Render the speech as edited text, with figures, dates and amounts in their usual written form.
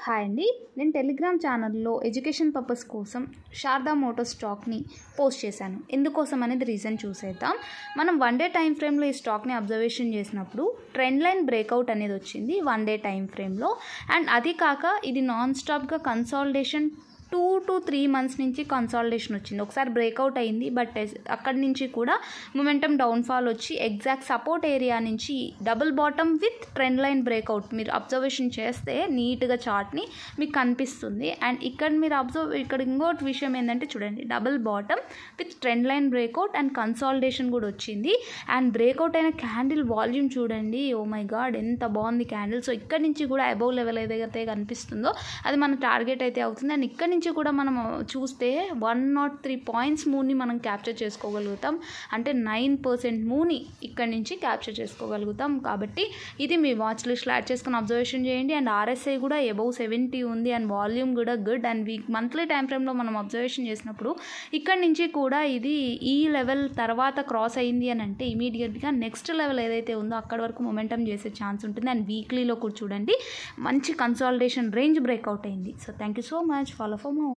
Hi అండి, నేను Telegram ఛానల్లో ఎడ్యుకేషన్ పర్పస్ కోసం శారదా మోటార్స్ స్టాక్ని పోస్ట్ చేశాను. ఎందుకోసం అనేది రీజన్ చూసేద్దాం. మనం 1 డే టైం ఫ్రేమ్లో ఈ స్టాక్ని అబ్జర్వేషన్ చేసినప్పుడు ట్రెండ్ లైన్ బ్రేక్అవుట్ అనేది వచ్చింది 1 డే టైం ఫ్రేమ్లో. అండ్ అది కాక ఇది నాన్ స్టాప్గా కన్సాలిడేషన్ 2 to 3 months నుంచి కన్సాలిడేషన్ వచ్చింది. ఒకసారి బ్రేక్అవుట్ అయింది, బట్ అక్కడి నుంచి కూడా మొమెంటం డౌన్ఫాల్ వచ్చి ఎగ్జాక్ట్ సపోర్ట్ ఏరియా నుంచి double bottom with trend line breakout మీరు అబ్జర్వేషన్ చేస్తే నీట్గా చార్ట్ని మీకు కనిపిస్తుంది. అండ్ ఇక్కడ ఇంకోటి విషయం ఏంటంటే చూడండి, double bottom with trend line breakout and consolidation కూడా వచ్చింది. అండ్ బ్రేక్అవుట్ అయిన క్యాండిల్ వాల్యూమ్ చూడండి, ఓ మై గాడ్ ఎంత బాగుంది క్యాండిల్. సో ఇక్కడ నుంచి కూడా అబౌవ్ లెవెల్ ఏదైతే కనిపిస్తుందో అది మన టార్గెట్ అయితే అవుతుంది. అండ్ ఇక్కడ నుంచి కూడా మనం చూస్తే 103 points మూవ్ని మనం క్యాప్చర్ చేసుకోగలుగుతాం. అంటే 9% మూవ్ని ఇక్కడ నుంచి క్యాప్చర్ చేసుకోగలుగుతాం. కాబట్టి ఇది మీ వాచ్ లిస్ట్లో యాడ్ చేసుకుని అబ్జర్వేషన్ చేయండి. అండ్ ఆర్ఎస్ఐ కూడా అబౌవ్ 70 ఉంది అండ్ వాల్యూమ్ కూడా గుడ్. అండ్ మంత్లీ టైం ఫ్రేమ్లో మనం అబ్జర్వేషన్ చేసినప్పుడు ఇక్కడ నుంచి కూడా ఇది ఈ లెవెల్ తర్వాత క్రాస్ అయింది అని అంటే ఇమీడియట్గా నెక్స్ట్ లెవెల్ ఏదైతే ఉందో అక్కడ వరకు మొమెంటం చేసే ఛాన్స్ ఉంటుంది. అండ్ వీక్లీలో కూడా చూడండి మంచి కన్సాలిడేషన్ రేంజ్ బ్రేక్అవుట్ అయింది. So thank you so much. Follow for more.